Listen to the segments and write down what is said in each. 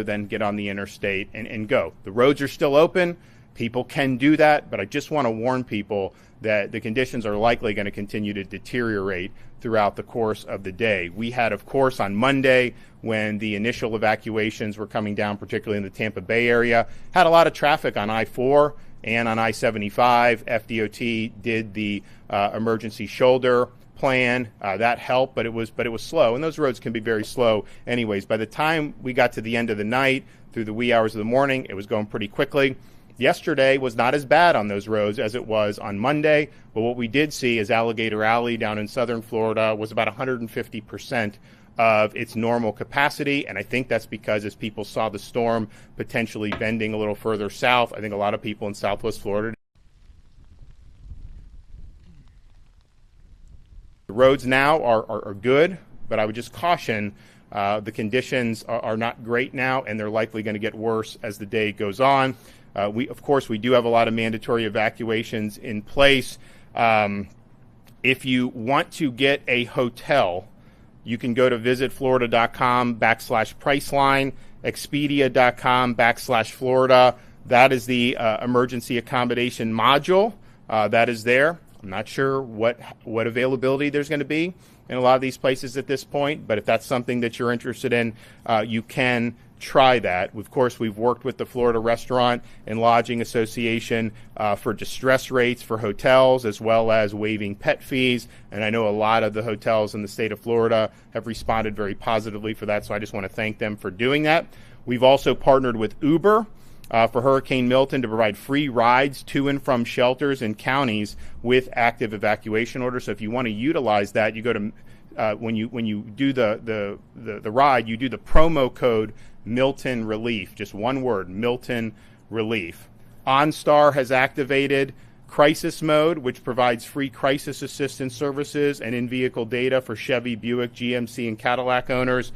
then get on the interstate and go. The roads are still open. People can do that, but I just want to warn people that the conditions are likely going to continue to deteriorate throughout the course of the day. We had, of course, on Monday, when the initial evacuations were coming down, particularly in the Tampa Bay area, had a lot of traffic on I-4 and on I-75. FDOT did the emergency shoulder plan. That helped, but it was slow, and those roads can be very slow anyways. By the time we got to the end of the night, through the wee hours of the morning, it was going pretty quickly. Yesterday was not as bad on those roads as it was on Monday, but what we did see is Alligator Alley down in southern Florida was about 150% of its normal capacity, and I think that's because as people saw the storm potentially bending a little further south, I think a lot of people in Southwest Florida. The roads now are good, but I would just caution the conditions are not great now, and they're likely going to get worse as the day goes on. Of course, we do have a lot of mandatory evacuations in place. If you want to get a hotel, you can go to visitflorida.com/Priceline, Expedia.com/Florida. That is the emergency accommodation module that is there. I'm not sure what availability there's going to be in a lot of these places at this point, but if that's something that you're interested in, you can try that. Of course, we've worked with the Florida Restaurant and Lodging Association for distress rates for hotels, as well as waiving pet fees. And I know a lot of the hotels in the state of Florida have responded very positively for that, so I just want to thank them for doing that. We've also partnered with Uber for Hurricane Milton to provide free rides to and from shelters and counties with active evacuation orders. So if you want to utilize that, you go to when you do the ride, you do the promo code Milton Relief, just one word, Milton Relief. OnStar has activated Crisis Mode, which provides free crisis assistance services and in-vehicle data for Chevy, Buick, GMC, and Cadillac owners.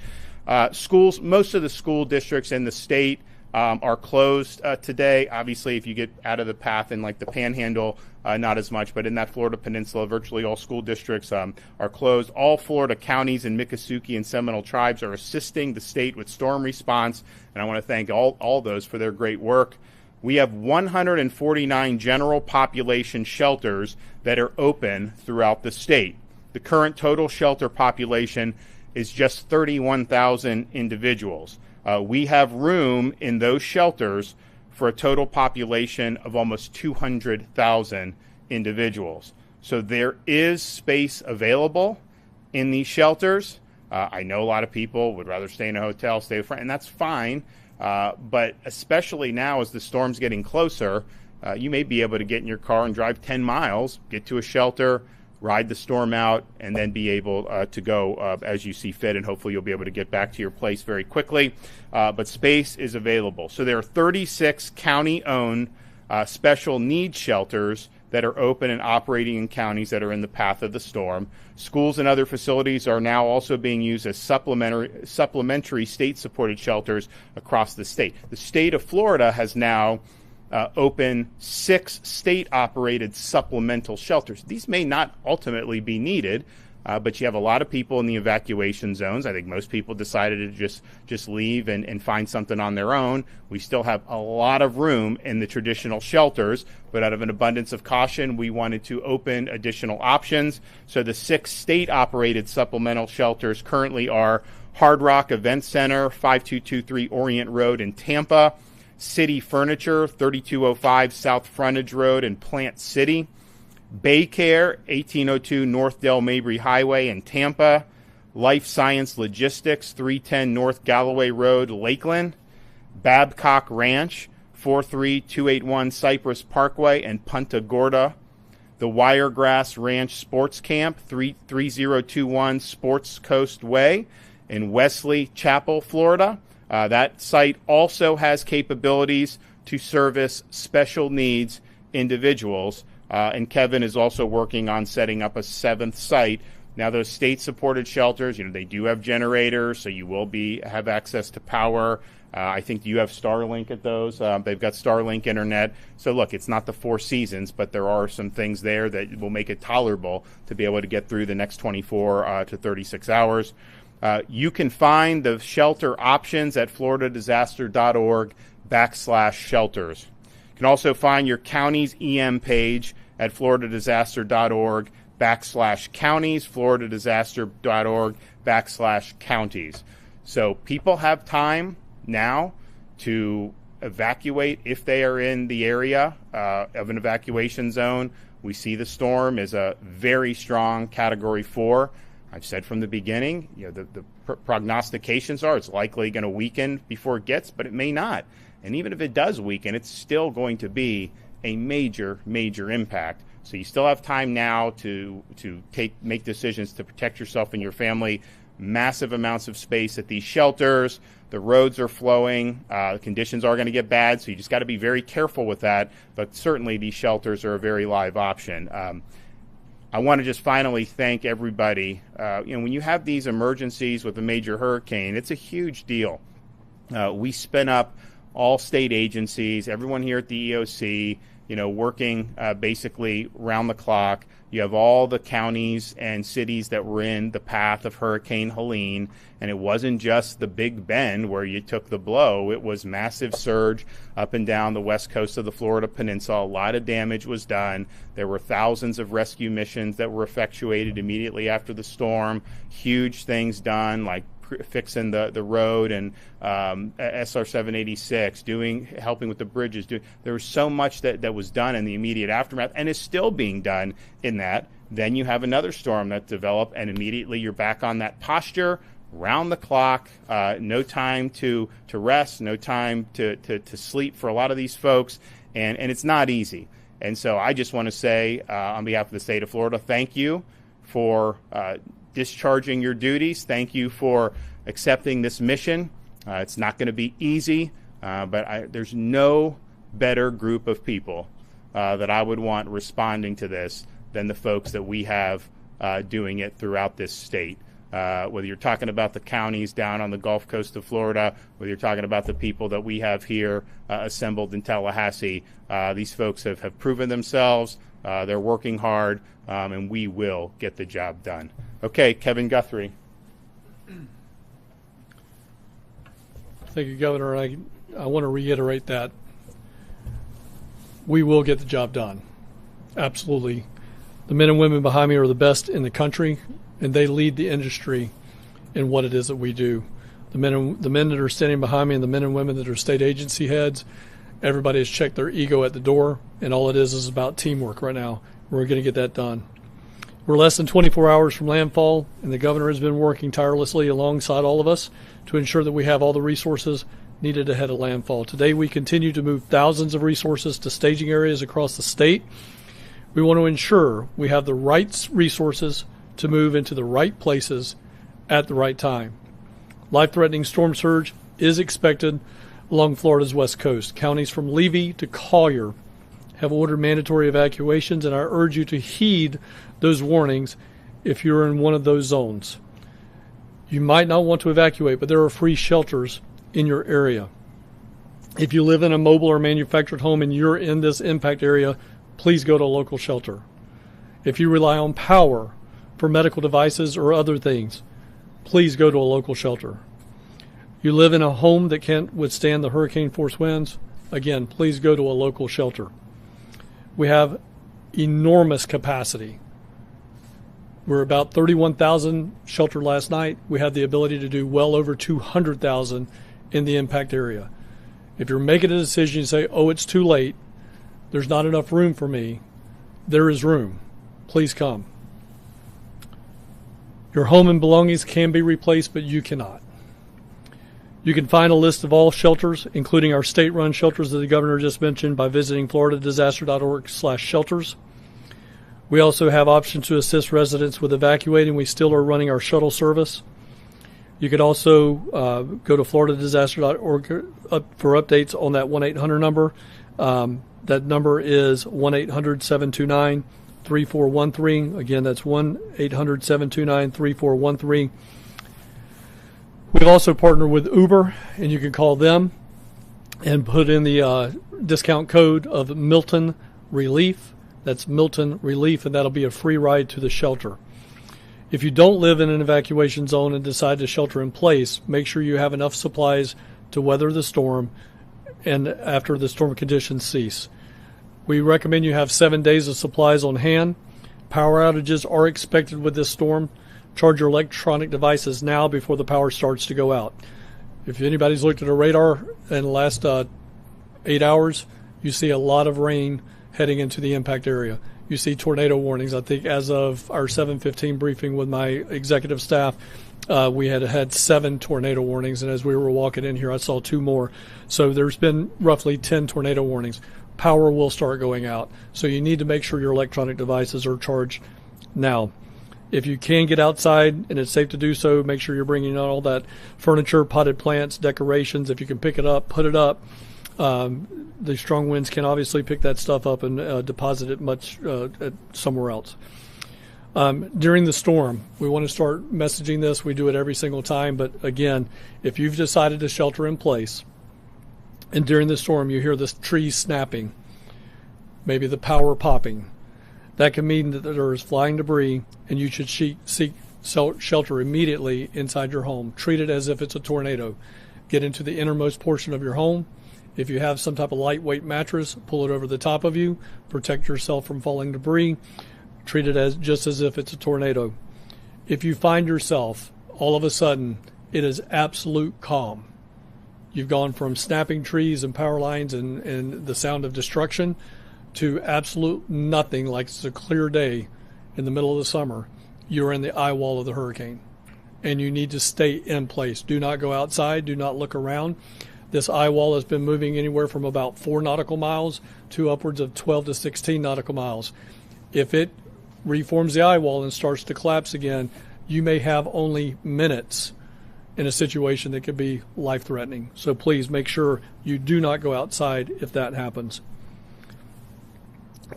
Schools, most of the school districts in the state are closed today. Obviously, if you get out of the path in like the Panhandle, not as much, but in that Florida Peninsula, virtually all school districts are closed. All Florida counties and Miccosukee and Seminole tribes are assisting the state with storm response, and I want to thank all those for their great work. We have 149 general population shelters that are open throughout the state. The current total shelter population is just 31,000 individuals. We have room in those shelters for a total population of almost 200,000 individuals. So there is space available in these shelters. I know a lot of people would rather stay in a hotel, stay with friends, and that's fine. But especially now as the storm's getting closer, you may be able to get in your car and drive 10 miles, get to a shelter, ride the storm out, and then be able to go as you see fit, and hopefully you'll be able to get back to your place very quickly. But space is available. So there are 36 county-owned special needs shelters that are open and operating in counties that are in the path of the storm. Schools and other facilities are now also being used as supplementary state-supported shelters across the state. The state of Florida has now open 6 state-operated supplemental shelters. These may not ultimately be needed, but you have a lot of people in the evacuation zones. I think most people decided to just leave and find something on their own. We still have a lot of room in the traditional shelters, but out of an abundance of caution, we wanted to open additional options. So the 6 state-operated supplemental shelters currently are Hard Rock Event Center, 5223 Orient Road in Tampa, City Furniture, 3205 South Frontage Road in Plant City, Baycare, 1802 North Del Mabry Highway in Tampa, Life Science Logistics, 310 North Galloway Road, Lakeland, Babcock Ranch, 43281 Cypress Parkway in Punta Gorda, the Wiregrass Ranch Sports Camp, 3021 Sports Coast Way in Wesley Chapel, Florida. That site also has capabilities to service special needs individuals, and Kevin is also working on setting up a 7th site. Now, those state-supported shelters, they do have generators, so you will have access to power. I think you have Starlink at those. They've got Starlink internet. So, look, it's not the 4 seasons, but there are some things there that will make it tolerable to be able to get through the next 24 to 36 hours. You can find the shelter options at floridadisaster.org/shelters. You can also find your county's EM page at floridadisaster.org/counties, floridadisaster.org/counties. So people have time now to evacuate if they are in the area of an evacuation zone. We see the storm is a very strong Category 4. I've said from the beginning, the prognostications are it's likely going to weaken before it gets, but it may not. And even if it does weaken, it's still going to be a major, major impact. So you still have time now to make decisions to protect yourself and your family. Massive amounts of space at these shelters. The roads are flowing. The conditions are going to get bad, so you just got to be very careful with that. But certainly these shelters are a very live option. I want to just finally thank everybody. When you have these emergencies with a major hurricane, it's a huge deal. We spin up all state agencies, everyone here at the EOC, working basically round the clock. You have all the counties and cities that were in the path of Hurricane Helene, and it wasn't just the Big Bend where you took the blow. It was massive surge up and down the west coast of the Florida Peninsula. A lot of damage was done. There were thousands of rescue missions that were effectuated immediately after the storm. Huge things done, like fixing the road and SR 786, helping with the bridges. There was so much that was done in the immediate aftermath and is still being done in that. Then you have another storm that developed, and immediately you're back on that posture, round the clock, no time to rest, no time to sleep for a lot of these folks, and it's not easy. And so I just want to say, on behalf of the state of Florida, thank you for discharging your duties. Thank you for accepting this mission. It's not going to be easy, but there's no better group of people that I would want responding to this than the folks that we have doing it throughout this state. Whether you're talking about the counties down on the Gulf Coast of Florida, whether you're talking about the people that we have here assembled in Tallahassee, these folks have proven themselves. They're working hard, and we will get the job done. Okay, Kevin Guthrie. Thank you, Governor. I want to reiterate that we will get the job done. Absolutely. The men and women behind me are the best in the country, and they lead the industry in what it is that we do. The men that are standing behind me and the men and women that are state agency heads, everybody has checked their ego at the door, and all it is about teamwork right now. We're going to get that done. We're less than 24 hours from landfall, and the governor has been working tirelessly alongside all of us to ensure that we have all the resources needed ahead of landfall. Today, we continue to move thousands of resources to staging areas across the state. We want to ensure we have the right resources to move into the right places at the right time. Life-threatening storm surge is expected along Florida's west coast. Counties from Levy to Collier have ordered mandatory evacuations, and I urge you to heed those warnings if you're in one of those zones. You might not want to evacuate, but there are free shelters in your area. If you live in a mobile or manufactured home and you're in this impact area, please go to a local shelter. If you rely on power for medical devices or other things, please go to a local shelter. You live in a home that can't withstand the hurricane force winds, again, please go to a local shelter. We have enormous capacity. We're about 31,000 sheltered last night. We have the ability to do well over 200,000 in the impact area. If you're making a decision and say, oh, it's too late, there's not enough room for me, there is room. Please come. Your home and belongings can be replaced, but you cannot. You can find a list of all shelters, including our state-run shelters that the governor just mentioned, by visiting floridadisaster.org/shelters. We also have options to assist residents with evacuating. We still are running our shuttle service. You could also go to floridadisaster.org for updates on that 1-800 number. That number is 1-800-729-3413. Again, that's 1-800-729-3413. We've also partnered with Uber, and you can call them and put in the discount code of Milton Relief. That's Milton Relief, and that'll be a free ride to the shelter. If you don't live in an evacuation zone and decide to shelter in place, make sure you have enough supplies to weather the storm and after the storm conditions cease. We recommend you have 7 days of supplies on hand. Power outages are expected with this storm. Charge your electronic devices now before the power starts to go out. If anybody's looked at a radar in the last 8 hours, you see a lot of rain heading into the impact area. You see tornado warnings. I think as of our 7:15 briefing with my executive staff, we had 7 tornado warnings, and as we were walking in here, I saw 2 more. So there's been roughly 10 tornado warnings. Power will start going out, so you need to make sure your electronic devices are charged now. If you can get outside and it's safe to do so, make sure you're bringing out all that furniture, potted plants, decorations. If you can pick it up, put it up. The strong winds can obviously pick that stuff up and deposit it much somewhere else. During the storm, we want to start messaging this. We do it every single time, but again, if you've decided to shelter in place and during the storm you hear the trees snapping, maybe the power popping, that can mean that there is flying debris and you should seek shelter immediately inside your home. Treat it as if it's a tornado. Get into the innermost portion of your home. If you have some type of lightweight mattress, pull it over the top of you. Protect yourself from falling debris. Treat it as just as if it's a tornado. If you find yourself, all of a sudden, it is absolute calm. You've gone from snapping trees and power lines and the sound of destruction to absolute nothing, like it's a clear day in the middle of the summer. You're in the eye wall of the hurricane, and you need to stay in place. Do not go outside. Do not look around. This eye wall has been moving anywhere from about 4 nautical miles to upwards of 12 to 16 nautical miles. If it reforms the eye wall and starts to collapse again, you may have only minutes in a situation that could be life-threatening. So please make sure you do not go outside if that happens.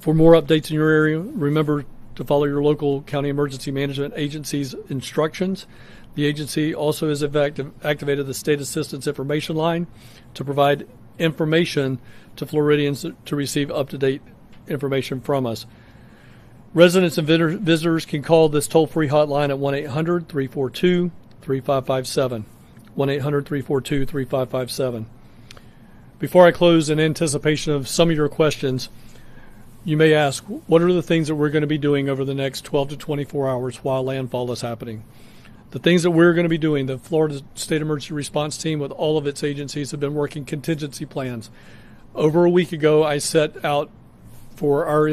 For more updates in your area, remember to follow your local county emergency management agency's instructions. The agency also has activated the State Assistance Information Line to provide information to Floridians to receive up-to-date information from us. Residents and visitors can call this toll-free hotline at 1-800-342-3557, 1-800-342-3557. Before I close, in anticipation of some of your questions, you may ask, what are the things that we're going to be doing over the next 12 to 24 hours while landfall is happening? The things that we're going to be doing, the Florida State Emergency Response Team with all of its agencies have been working contingency plans. Over a week ago, I set out for our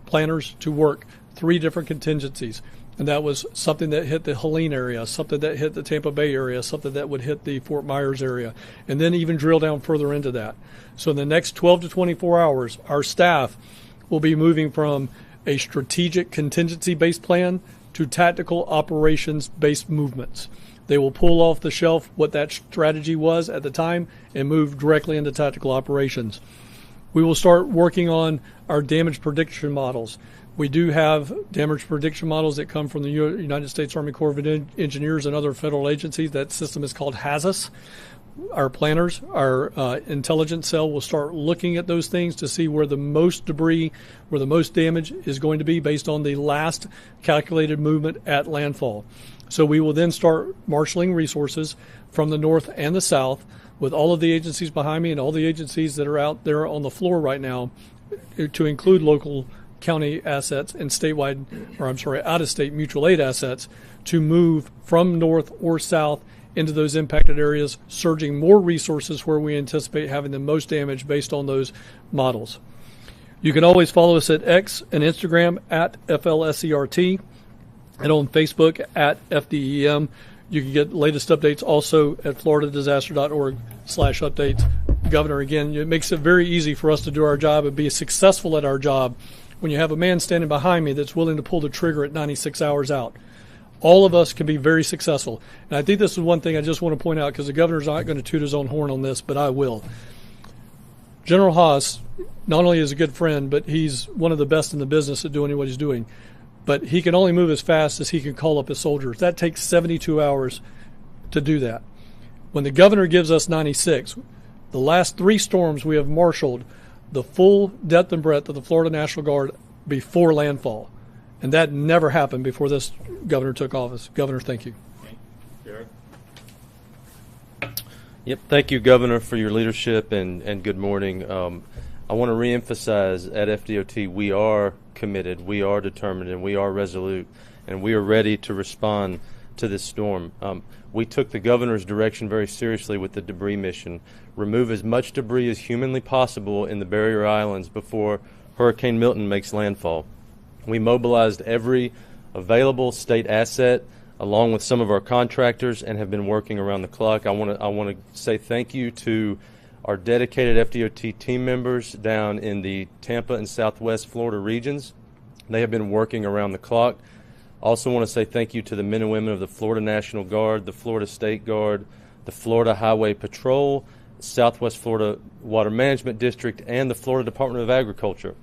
planners to work 3 different contingencies. And that was something that hit the Helene area, something that hit the Tampa Bay area, something that would hit the Fort Myers area, and then even drill down further into that. So in the next 12 to 24 hours, our staff will be moving from a strategic contingency-based plan to tactical operations-based movements. They will pull off the shelf what that strategy was at the time and move directly into tactical operations. We will start working on our damage prediction models. We do have damage prediction models that come from the United States Army Corps of Engineers and other federal agencies. That system is called HAZUS. Our planners, our intelligence cell will start looking at those things to see where the most debris, where the most damage is going to be based on the last calculated movement at landfall. So we will then start marshaling resources from the north and the south with all of the agencies behind me and all the agencies that are out there on the floor right now, to include local county assets and out-of-state mutual aid assets, to move from north or south into those impacted areas, surging more resources where we anticipate having the most damage based on those models. You can always follow us at X and Instagram at FLSERT and on Facebook at FDEM. You can get latest updates also at floridadisaster.org/updates. Governor, again, it makes it very easy for us to do our job and be successful at our job when you have a man standing behind me that's willing to pull the trigger at 96 hours out. All of us can be very successful. And I think this is one thing I just want to point out, because the governor's not going to toot his own horn on this, but I will. General Haas not only is a good friend, but he's one of the best in the business at doing what he's doing. But he can only move as fast as he can call up his soldiers. That takes 72 hours to do that. When the governor gives us 96, the last 3 storms we have marshaled the full depth and breadth of the Florida National Guard before landfall. And that never happened before this governor took office. Governor, thank you. Derek? Yep. Thank you, Governor, for your leadership, and good morning. I want to reemphasize at FDOT, we are committed, we are determined, and we are resolute, and we are ready to respond to this storm. We took the governor's direction very seriously with the debris mission. Remove as much debris as humanly possible in the barrier islands before Hurricane Milton makes landfall. We mobilized every available state asset along with some of our contractors and have been working around the clock. I want to say thank you to our dedicated FDOT team members down in the Tampa and Southwest Florida regions. They have been working around the clock. Also want to say thank you to the men and women of the Florida National Guard, the Florida State Guard, the Florida Highway Patrol, Southwest Florida Water Management District, and the Florida Department of Agriculture.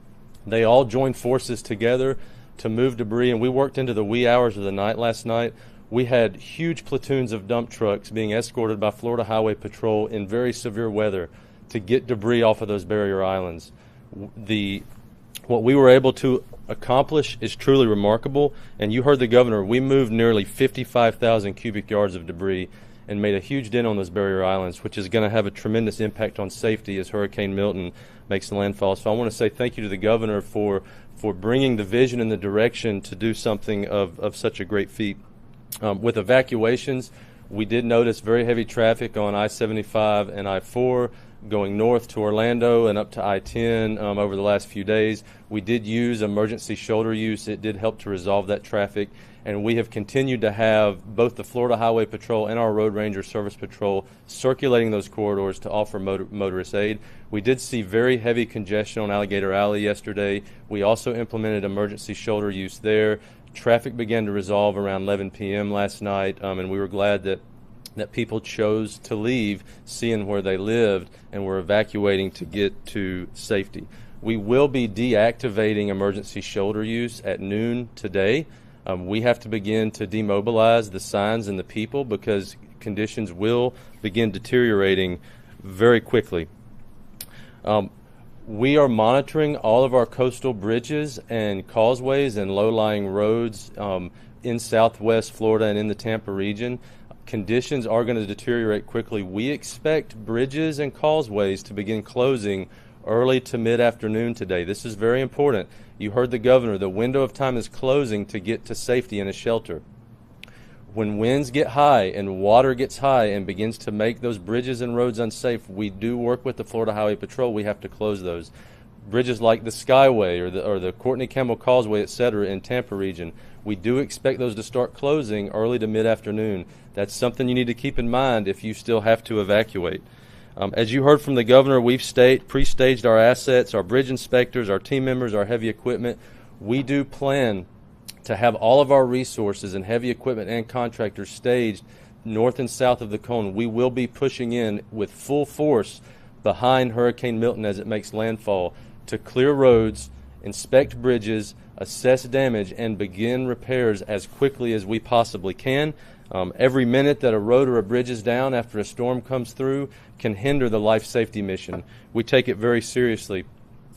They all joined forces together to move debris, and we worked into the wee hours of the night last night. We had huge platoons of dump trucks being escorted by Florida Highway Patrol in very severe weather to get debris off of those barrier islands. What we were able to accomplish is truly remarkable, and you heard the governor. We moved nearly 55,000 cubic yards of debris and made a huge dent on those barrier islands, which is going to have a tremendous impact on safety as Hurricane Milton makes landfall. So I want to say thank you to the governor for bringing the vision and the direction to do something of such a great feat. With evacuations, we did notice very heavy traffic on I-75 and I-4 going north to Orlando and up to I-10 over the last few days. We did use emergency shoulder use. It did help to resolve that traffic. And we have continued to have both the Florida Highway Patrol and our Road Ranger Service Patrol circulating those corridors to offer motorist aid. We did see very heavy congestion on Alligator Alley yesterday. We also implemented emergency shoulder use there. Traffic began to resolve around 11 p.m. last night, and we were glad that people chose to leave, seeing where they lived, and were evacuating to get to safety. We will be deactivating emergency shoulder use at noon today. We have to begin to demobilize the signs and the people because conditions will begin deteriorating very quickly. We are monitoring all of our coastal bridges and causeways and low-lying roads in southwest Florida and in the Tampa region. Conditions are going to deteriorate quickly. We expect bridges and causeways to begin closing early to mid-afternoon today. This is very important. You heard the governor. The window of time is closing to get to safety in a shelter. When winds get high and water gets high and begins to make those bridges and roads unsafe, we do work with the Florida Highway Patrol. We have to close those. Bridges like the Skyway or the Courtney Campbell Causeway, etc., in Tampa region, we do expect those to start closing early to mid-afternoon. That's something you need to keep in mind if you still have to evacuate. As you heard from the governor, we've pre-staged our assets, our bridge inspectors, our team members, our heavy equipment. We do plan to have all of our resources and heavy equipment and contractors staged north and south of the cone. We will be pushing in with full force behind Hurricane Milton as it makes landfall to clear roads, inspect bridges, assess damage, and begin repairs as quickly as we possibly can. Every minute that a road or a bridge is down after a storm comes through can hinder the life safety mission. We take it very seriously.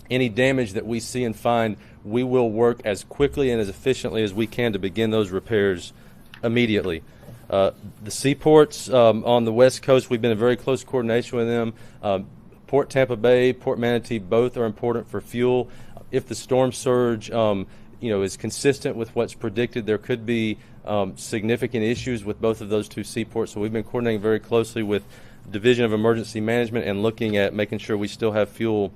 Any damage that we see and find, we will work as quickly and as efficiently as we can to begin those repairs immediately. The seaports on the West Coast, we've been in very close coordination with them. Port Tampa Bay, Port Manatee, both are important for fuel. If the storm surge is consistent with what's predicted, there could be significant issues with both of those two seaports. So we've been coordinating very closely with Division of Emergency Management and looking at making sure we still have fuel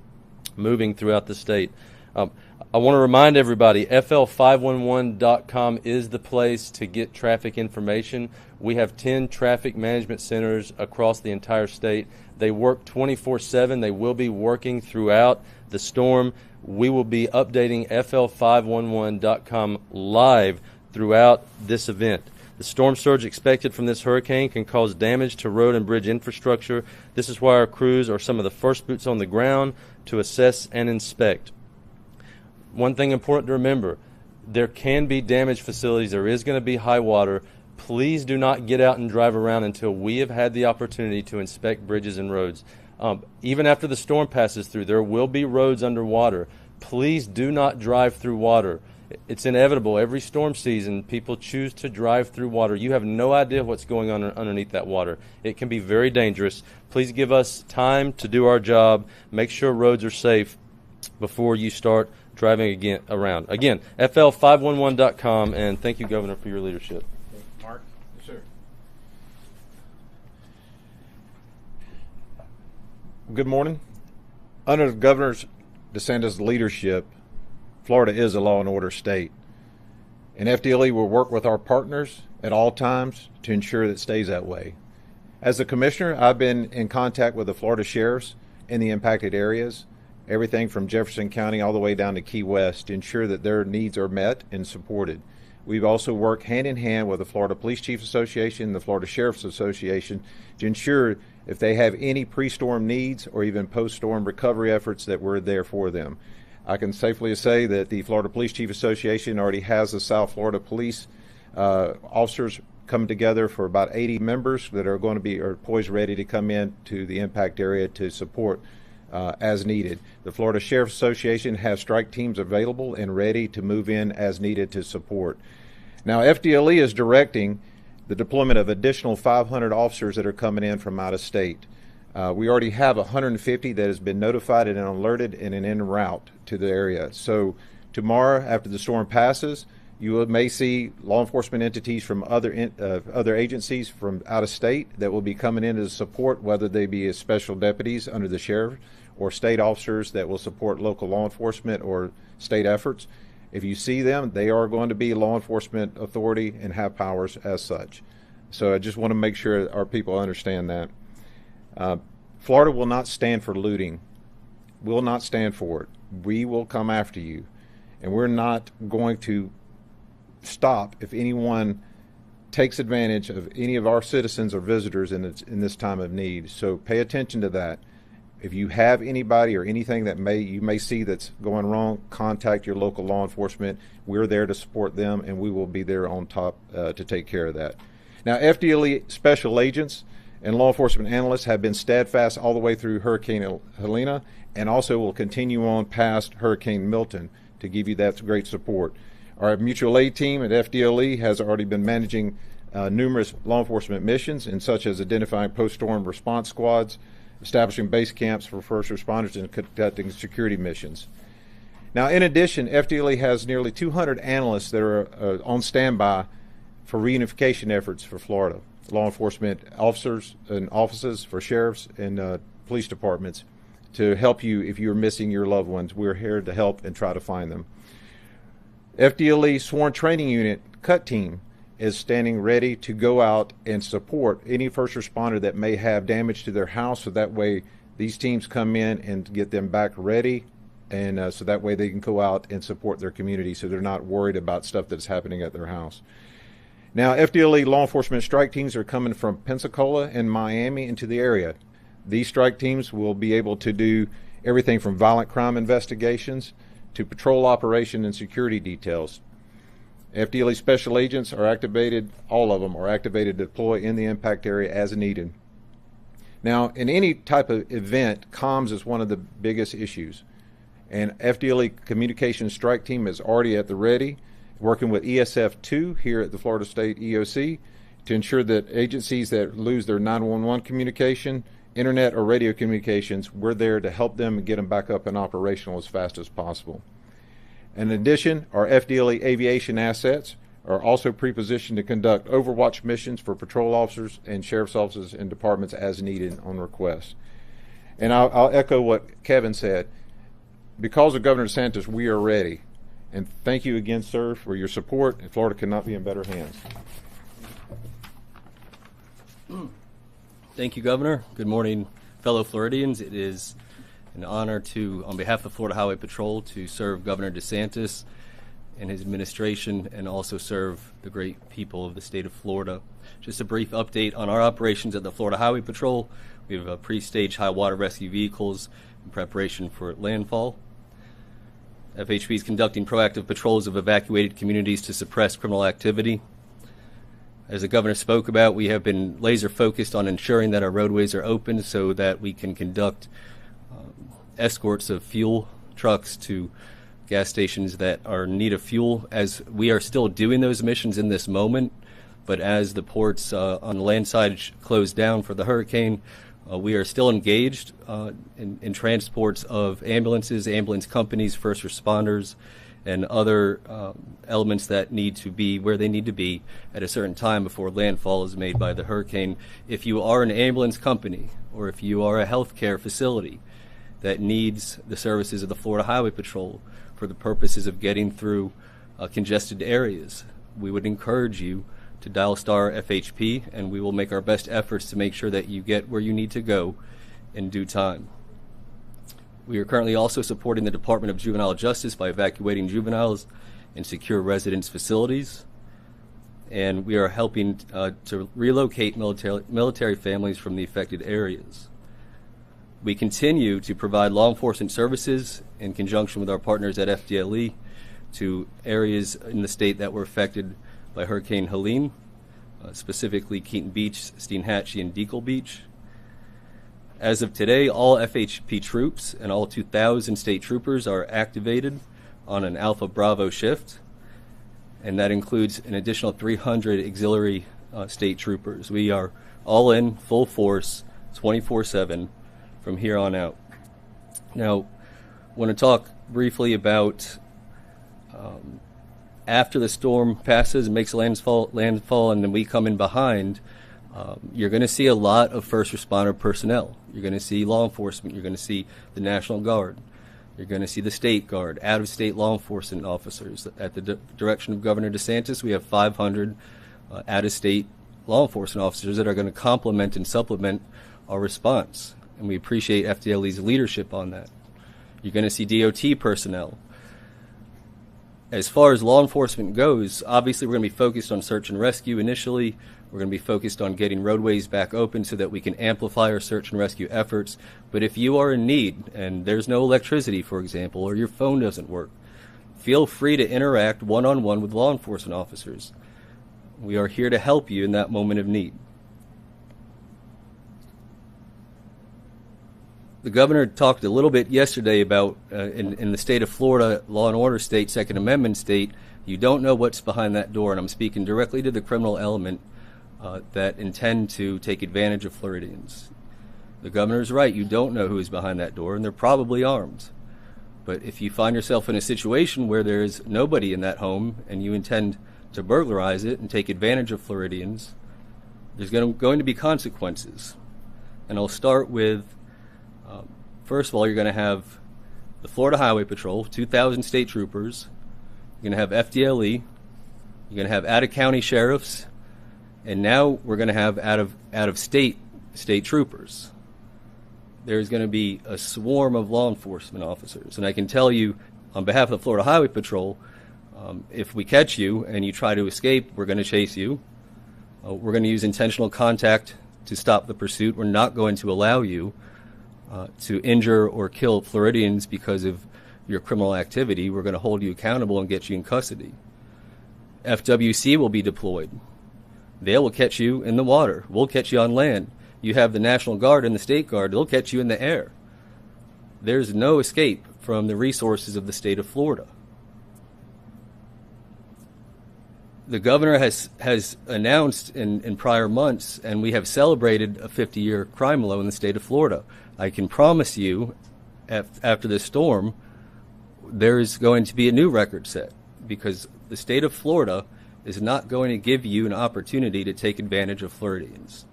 moving throughout the state. I want to remind everybody, fl511.com is the place to get traffic information. We have 10 traffic management centers across the entire state. They work 24/7. They will be working throughout the storm. We will be updating fl511.com live throughout this event. The storm surge expected from this hurricane can cause damage to road and bridge infrastructure. This is why our crews are some of the first boots on the ground to assess and inspect. One thing important to remember, there can be damaged facilities. There is going to be high water. Please do not get out and drive around until we have had the opportunity to inspect bridges and roads. Even after the storm passes through, there will be roads underwater. Please do not drive through water. It's inevitable. Every storm season, people choose to drive through water. You have no idea what's going on underneath that water. It can be very dangerous. Please give us time to do our job. Make sure roads are safe before you start driving around. Again, fl511.com, and thank you, Governor, for your leadership. Mark? Yes, sir. Good morning. Under Governor DeSantis' leadership, Florida is a law and order state. And FDLE will work with our partners at all times to ensure that it stays that way. As a commissioner, I've been in contact with the Florida sheriffs in the impacted areas, everything from Jefferson County all the way down to Key West, to ensure that their needs are met and supported. We've also worked hand in hand with the Florida Police Chiefs Association and the Florida Sheriff's Association to ensure if they have any pre-storm needs or even post-storm recovery efforts that we're there for them. I can safely say that the Florida Police Chief Association already has the South Florida Police officers come together for about 80 members that are going to be poised ready to come in to the impact area to support as needed. The Florida Sheriff's Association has strike teams available and ready to move in as needed to support. Now, FDLE is directing the deployment of additional 500 officers that are coming in from out of state. We already have 150 that has been notified and alerted and en route to the area. So tomorrow, after the storm passes, you may see law enforcement entities from other agencies from out of state that will be coming in to support, whether they be as special deputies under the sheriff or state officers that will support local law enforcement or state efforts. If you see them, they are going to be law enforcement authority and have powers as such. So I just want to make sure our people understand that. Florida will not stand for looting. Will not stand for it. We will come after you. And we're not going to stop if anyone takes advantage of any of our citizens or visitors in this time of need. So pay attention to that. If you have anybody or anything that you may see that's going wrong, contact your local law enforcement. We're there to support them, and we will be there on top to take care of that. Now, FDLE special agents and law enforcement analysts have been steadfast all the way through Hurricane Helena, and also will continue on past Hurricane Milton to give you that great support. Our mutual aid team at FDLE has already been managing numerous law enforcement missions, and such as identifying post-storm response squads, establishing base camps for first responders, and conducting security missions. Now, in addition, FDLE has nearly 200 analysts that are on standby for reunification efforts for Florida. Law enforcement officers and offices for sheriffs and police departments to help you if you're missing your loved ones. We're here to help and try to find them. FDLE Sworn Training Unit CUT team is standing ready to go out and support any first responder that may have damage to their house, so that way these teams come in and get them back ready, and so that way they can go out and support their community so they're not worried about stuff that's happening at their house. Now, FDLE law enforcement strike teams are coming from Pensacola and Miami into the area. These strike teams will be able to do everything from violent crime investigations to patrol operation and security details. FDLE special agents are activated, all of them are activated to deploy in the impact area as needed. Now, in any type of event, comms is one of the biggest issues. And FDLE Communications Strike Team is already at the ready, working with ESF2 here at the Florida State EOC to ensure that agencies that lose their 911 communication, internet or radio communications, we're there to help them and get them back up and operational as fast as possible. In addition, our FDLE aviation assets are also pre-positioned to conduct overwatch missions for patrol officers and sheriff's offices and departments as needed on request. And I'll echo what Kevin said. Because of Governor DeSantis, we are ready. And thank you again, sir, for your support. And Florida cannot be in better hands. Thank you, Governor. Good morning, fellow Floridians. It is an honor to, on behalf of Florida Highway Patrol, to serve Governor DeSantis and his administration and also serve the great people of the state of Florida. Just a brief update on our operations at the Florida Highway Patrol. We have pre-staged high water rescue vehicles in preparation for landfall. FHP is conducting proactive patrols of evacuated communities to suppress criminal activity. As the governor spoke about, we have been laser focused on ensuring that our roadways are open so that we can conduct escorts of fuel trucks to gas stations that are in need of fuel, as we are still doing those missions in this moment. But as the ports on the land side closed down for the hurricane, we are still engaged in transports of ambulances, ambulance companies, first responders, and other elements that need to be where they need to be at a certain time before landfall is made by the hurricane. If you are an ambulance company or if you are a healthcare facility that needs the services of the Florida Highway Patrol for the purposes of getting through congested areas, we would encourage you to dial star FHP, and we will make our best efforts to make sure that you get where you need to go in due time. We are currently also supporting the Department of Juvenile Justice by evacuating juveniles in secure residence facilities, and we are helping to relocate military families from the affected areas. We continue to provide law enforcement services in conjunction with our partners at FDLE to areas in the state that were affected by Hurricane Helene, specifically Keaton Beach, Steinhatchee, and Deacle Beach. As of today, all FHP troops and all 2,000 state troopers are activated on an Alpha Bravo shift, and that includes an additional 300 auxiliary state troopers. We are all in, full force, 24/7 from here on out. Now, I want to talk briefly about after the storm passes and makes landfall, and then we come in behind, you're going to see a lot of first responder personnel. You're going to see law enforcement. You're going to see the National Guard. You're going to see the State Guard, out-of-state law enforcement officers. At the direction of Governor DeSantis, we have 500 out-of-state law enforcement officers that are going to complement and supplement our response, and we appreciate FDLE's leadership on that. You're going to see DOT personnel. As far as law enforcement goes, obviously we're going to be focused on search and rescue initially. We're going to be focused on getting roadways back open so that we can amplify our search and rescue efforts. But if you are in need and there's no electricity, for example, or your phone doesn't work, feel free to interact one-on-one with law enforcement officers. We are here to help you in that moment of need. The governor talked a little bit yesterday about in the state of Florida, law and order state, Second Amendment state, you don't know what's behind that door, and I'm speaking directly to the criminal element that intend to take advantage of Floridians. The governor's right, you don't know who is behind that door, and they're probably armed. But if you find yourself in a situation where there is nobody in that home and you intend to burglarize it and take advantage of Floridians, there's going to be consequences. And I'll start with first of all, you're going to have the Florida Highway Patrol, 2,000 state troopers. You're going to have FDLE. You're going to have out-of-county sheriffs. And now we're going to have out-of-state troopers. There's going to be a swarm of law enforcement officers. And I can tell you, on behalf of the Florida Highway Patrol, if we catch you and you try to escape, we're going to chase you. We're going to use intentional contact to stop the pursuit. We're not going to allow you to injure or kill Floridians because of your criminal activity. We're going to hold you accountable and get you in custody. FWC will be deployed. They will catch you in the water. We'll catch you on land. You have the National Guard and the State Guard. They'll catch you in the air. There's no escape from the resources of the state of Florida. The governor has announced in prior months, and we have celebrated a 50-year crime low in the state of Florida. I can promise you, after this storm, there is going to be a new record set, because the state of Florida is not going to give you an opportunity to take advantage of Floridians.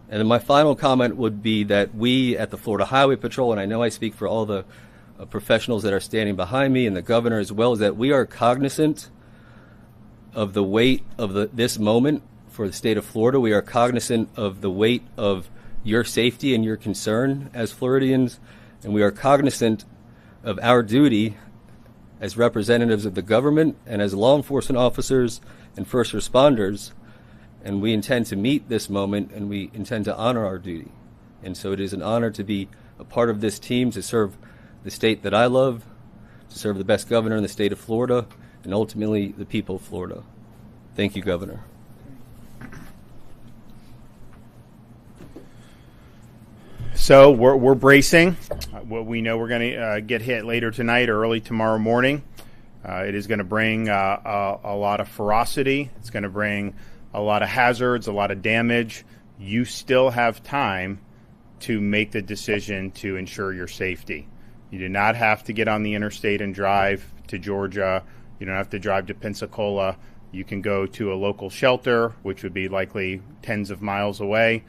And then my final comment would be that we at the Florida Highway Patrol, and I know I speak for all the professionals that are standing behind me and the governor as well, is that we are cognizant of the weight of this moment for the state of Florida. We are cognizant of the weight of your safety and your concern as Floridians, and we are cognizant of our duty as representatives of the government and as law enforcement officers and first responders, and we intend to meet this moment and we intend to honor our duty. And so it is an honor to be a part of this team, to serve the state that I love, to serve the best governor in the state of Florida, and ultimately the people of Florida. Thank you, Governor. So we're bracing. What we know we're going to get hit later tonight or early tomorrow morning. It is going to bring a lot of ferocity. It's going to bring a lot of hazards, a lot of damage. You still have time to make the decision to ensure your safety. You do not have to get on the interstate and drive to Georgia. You don't have to drive to Pensacola. You can go to a local shelter, which would be likely tens of miles away.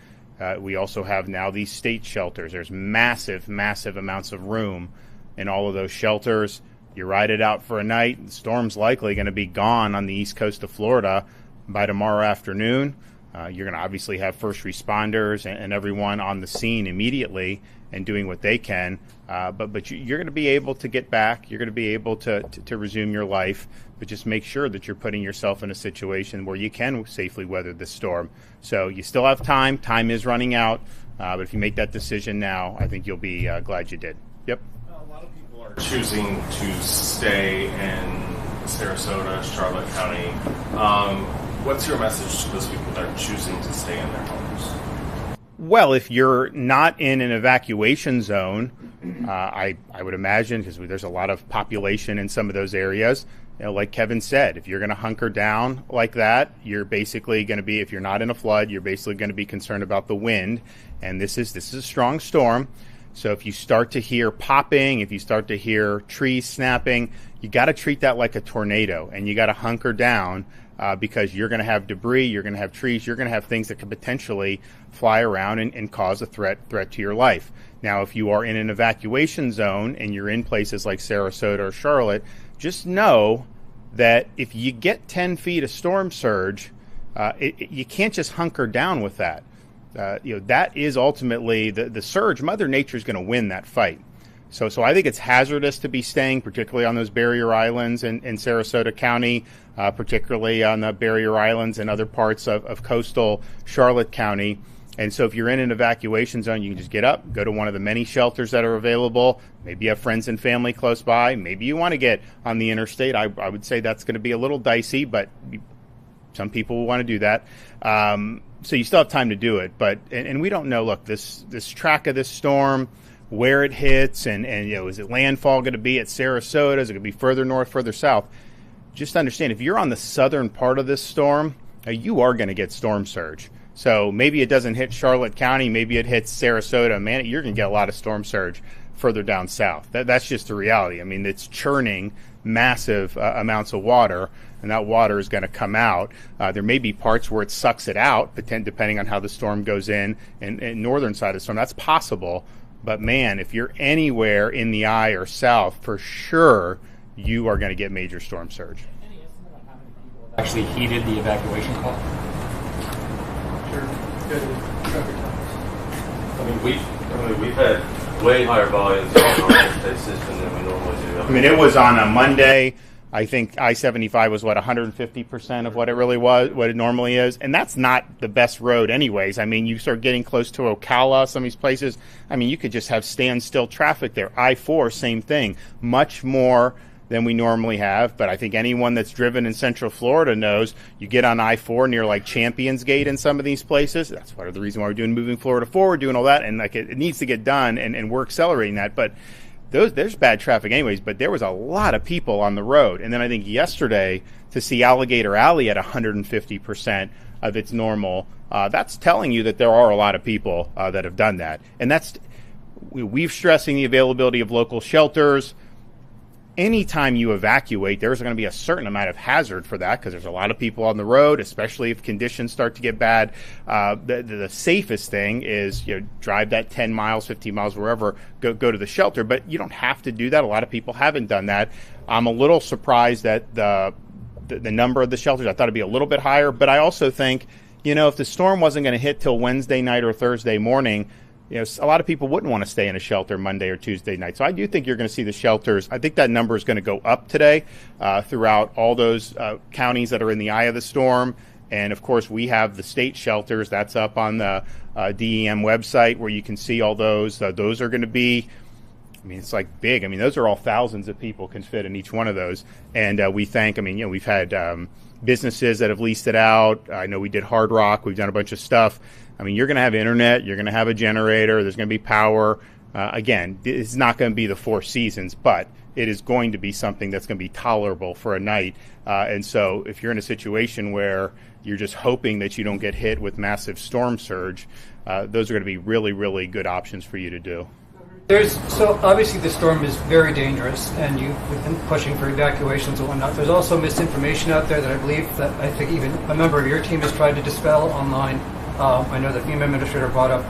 We also have now these state shelters. There's massive, massive amounts of room in all of those shelters. You ride it out for a night. The storm's likely going to be gone on the east coast of Florida by tomorrow afternoon. You're going to obviously have first responders and everyone on the scene immediately and doing what they can. But you're going to be able to get back. You're going to be able to resume your life. But just make sure that you're putting yourself in a situation where you can safely weather this storm. So you still have time. Time is running out. But if you make that decision now, I think you'll be glad you did. Yep. A lot of people are choosing to stay in Sarasota, Charlotte County. What's your message to those people that are choosing to stay in their homes? Well, if you're not in an evacuation zone, I would imagine, because there's a lot of population in some of those areas, like Kevin said, if you're going to hunker down like that, you're basically going to be, if you're not in a flood, you're basically going to be concerned about the wind. And this is a strong storm. So if you start to hear popping, if you start to hear trees snapping, you got to treat that like a tornado, and you got to hunker down. Because you're going to have debris, you're going to have trees, you're going to have things that could potentially fly around and cause a threat to your life. Now, if you are in an evacuation zone and you're in places like Sarasota or Charlotte, just know that if you get 10 feet of storm surge, you can't just hunker down with that. That is ultimately the surge. Mother Nature is going to win that fight. So I think it's hazardous to be staying, particularly on those barrier islands in Sarasota County, particularly on the barrier islands and other parts of coastal Charlotte County. And so if you're in an evacuation zone, you can just get up, go to one of the many shelters that are available. Maybe you have friends and family close by. Maybe you want to get on the interstate. I would say that's going to be a little dicey, but some people will want to do that. So you still have time to do it. And we don't know, look, this track of this storm, where it hits, and is it landfall going to be at Sarasota? Is it going to be further north, further south? Just understand, if you're on the southern part of this storm, you are going to get storm surge. So maybe it doesn't hit Charlotte County, maybe it hits Sarasota. Man, you're going to get a lot of storm surge further down south. That's just the reality. I mean, it's churning massive amounts of water, and that water is going to come out. There may be parts where it sucks it out, depending on how the storm goes in northern side of the storm. That's possible. But, man, if you're anywhere in the eye or south, for sure you are going to get major storm surge. Any estimate on how many people have actually heeded the evacuation call? I mean, we've had way higher volumes on our interstate system than we normally do. I mean, it was on a Monday. I think I-75 was, 150% of what it really was, what it normally is. And that's not the best road anyways. I mean, you start getting close to Ocala, some of these places. I mean, you could just have standstill traffic there. I-4, same thing. Much more than we normally have. But I think anyone that's driven in Central Florida knows you get on I-4 near like Champions Gate in some of these places. That's part of the reason why we're doing Moving Florida Forward, doing all that. And like it needs to get done, and we're accelerating that. But there's bad traffic anyways, but there was a lot of people on the road. And then I think yesterday to see Alligator Alley at 150% of its normal, that's telling you that there are a lot of people that have done that. And we've stressing the availability of local shelters. Anytime you evacuate, there's going to be a certain amount of hazard for that because there's a lot of people on the road, especially if conditions start to get bad. The safest thing is drive that 10 miles, 15 miles, wherever, go to the shelter. But you don't have to do that. A lot of people haven't done that. I'm a little surprised that the number of the shelters, I thought it'd be a little bit higher. But I also think, if the storm wasn't going to hit till Wednesday night or Thursday morning, a lot of people wouldn't want to stay in a shelter Monday or Tuesday night. So I do think you're going to see the shelters. I think that number is going to go up today throughout all those counties that are in the eye of the storm. And, of course, we have the state shelters. That's up on the DEM website where you can see all those. Those are going to be, it's like big. Those are all thousands of people can fit in each one of those. And we thank, we've had businesses that have leased it out. I know we did Hard Rock. We've done a bunch of stuff. You're going to have internet. You're going to have a generator. There's going to be power. Again, it's not going to be the Four Seasons, but it is going to be something that's going to be tolerable for a night. And so if you're in a situation where you're just hoping that you don't get hit with massive storm surge, those are going to be really, really good options for you to do. So obviously the storm is very dangerous, and you've been pushing for evacuations and whatnot. There's also misinformation out there that I think even a member of your team has tried to dispel online. I know the FEMA administrator brought up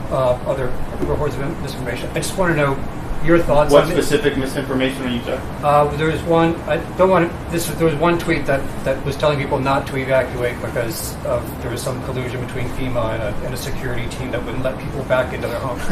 other reports of misinformation. I just want to know your thoughts What on specific misinformation are you talking? There was one. There was one tweet that was telling people not to evacuate because there was some collusion between FEMA and a security team that wouldn't let people back into their homes.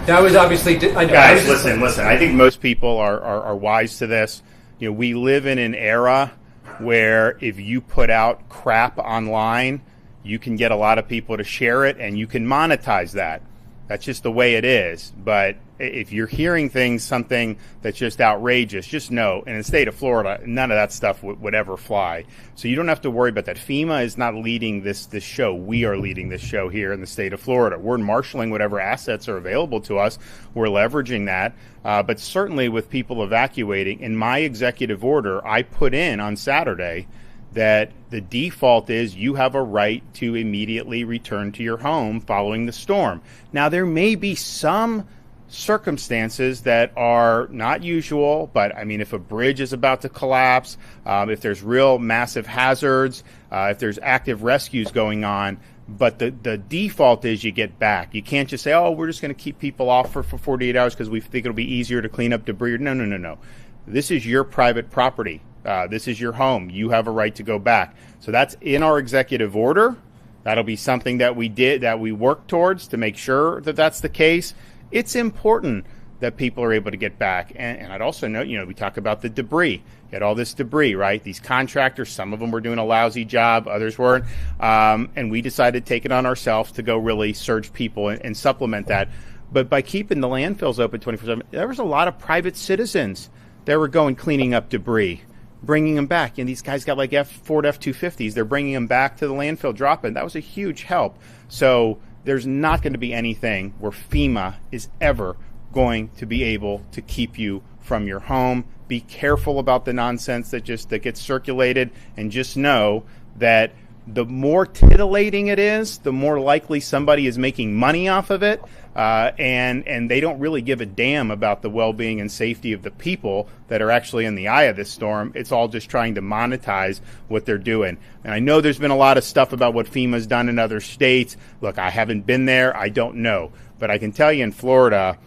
That was obviously. Guys, listen. I think most people are wise to this. You know, we live in an era where if you put out crap online, you can get a lot of people to share it, and you can monetize that. That's just the way it is. But if you're hearing something that's just outrageous, just know, in the state of Florida, none of that stuff would ever fly. So you don't have to worry about that. FEMA is not leading this show. We are leading this show here in the state of Florida. We're marshaling whatever assets are available to us. We're leveraging that. But certainly with people evacuating, in my executive order, I put in on Saturday that the default is you have a right to immediately return to your home following the storm. Now, there may be some circumstances that are not usual, but I mean, if a bridge is about to collapse, if there's real massive hazards, if there's active rescues going on, but the default is you get back. You can't just say, oh, we're just going to keep people off for 48 hours because we think it'll be easier to clean up debris. No. This is your private property. This is your home. You have a right to go back. So that's in our executive order. That'll be something that we work towards to make sure that that's the case. It's important that people are able to get back. And I'd also note, we talk about the debris. You had all this debris, right? These contractors, some of them were doing a lousy job, others weren't. And we decided to take it on ourselves to go really surge people and supplement that. But by keeping the landfills open 24/7, there was a lot of private citizens that were going cleaning up debris, bringing them back. And these guys got like Ford F-250s. They're bringing them back to the landfill drop-in. That was a huge help. So there's not going to be anything where FEMA is ever going to be able to keep you from your home. Be careful about the nonsense that gets circulated, and just know that the more titillating it is, the more likely somebody is making money off of it, and they don't really give a damn about the well-being and safety of the people that are actually in the eye of this storm. It's all just trying to monetize what they're doing. And I know there's been a lot of stuff about what FEMA's done in other states. Look, I haven't been there. I don't know. But I can tell you in Florida,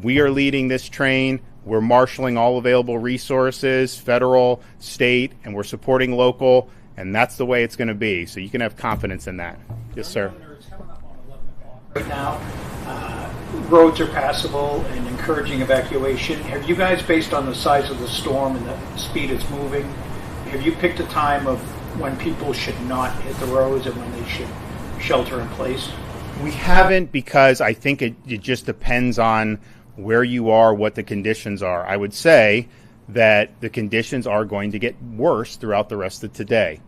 we are leading this train. We're marshaling all available resources, federal, state, and we're supporting local. And that's the way it's going to be. So you can have confidence in that. Yes, sir. It's coming up on 11 o'clock right now. Roads are passable and encouraging evacuation. Have you guys, based on the size of the storm and the speed it's moving, have you picked a time of when people should not hit the roads and when they should shelter in place? We haven't, because I think it just depends on where you are, what the conditions are. I would say that the conditions are going to get worse throughout the rest of today.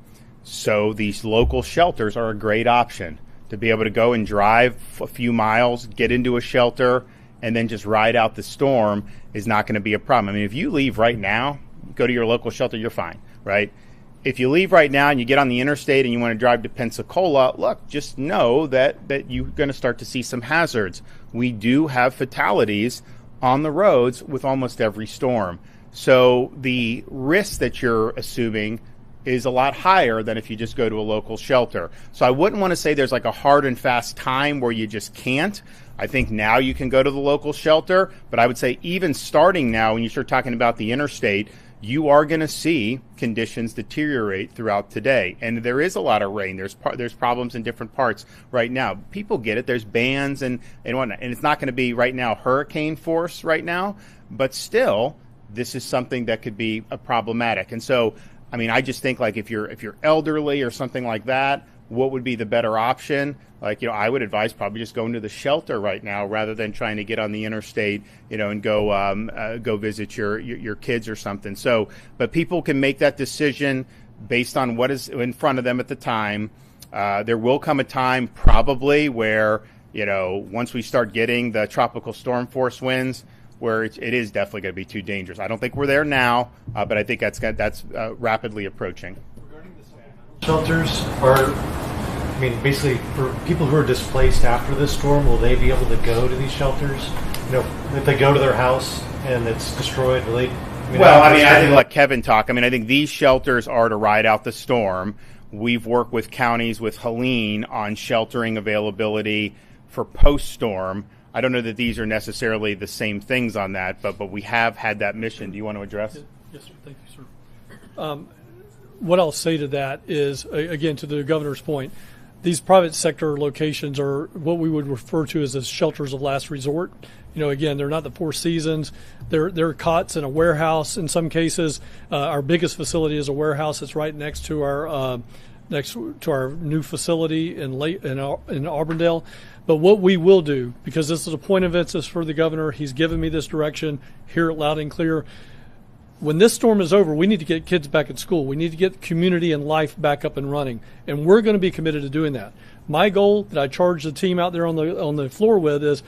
So these local shelters are a great option to be able to go and drive a few miles, get into a shelter, and then just ride out the storm is not going to be a problem. I mean, if you leave right now, go to your local shelter, you're fine, right? If you leave right now and you get on the interstate and you want to drive to Pensacola, look, just know that you're going to start to see some hazards. We do have fatalities on the roads with almost every storm. So the risk that you're assuming is a lot higher than if you just go to a local shelter. So I wouldn't want to say there's like a hard and fast time where you just can't. I think now you can go to the local shelter, but I would say even starting now, when you start talking about the interstate, you are going to see conditions deteriorate throughout today. And there is a lot of rain. There's problems in different parts right now. People get it. There's bands and whatnot. And it's not going to be right now hurricane force right now, but still, this is something that could be problematic. And so, I mean, I just think like if you're elderly or something like that, what would be the better option? Like, I would advise probably just going to the shelter right now rather than trying to get on the interstate, and go visit your kids or something. So, but people can make that decision based on what is in front of them at the time. There will come a time probably where, once we start getting the tropical storm force winds, where it is definitely going to be too dangerous. I don't think we're there now, but I think that's rapidly approaching. Shelters are, basically for people who are displaced after this storm, will they be able to go to these shelters? If they go to their house and it's destroyed, will they? I think let Kevin talk. I think these shelters are to ride out the storm. We've worked with counties with Helene on sheltering availability for post-storm. I don't know that these are necessarily the same things on that, but we have had that mission. Do you want to address? Yes, sir. Thank you, sir. What I'll say to that is, again, to the governor's point, these private sector locations are what we would refer to as the shelters of last resort. Again, they're not the Four Seasons. They're cots in a warehouse in some cases. Our biggest facility is a warehouse that's right next to our new facility in Auburndale. But what we will do, because this is a point of emphasis for the governor, he's given me this direction, hear it loud and clear. When this storm is over, we need to get kids back at school. We need to get community and life back up and running, and we're going to be committed to doing that. My goal that I charge the team out there on the floor with is,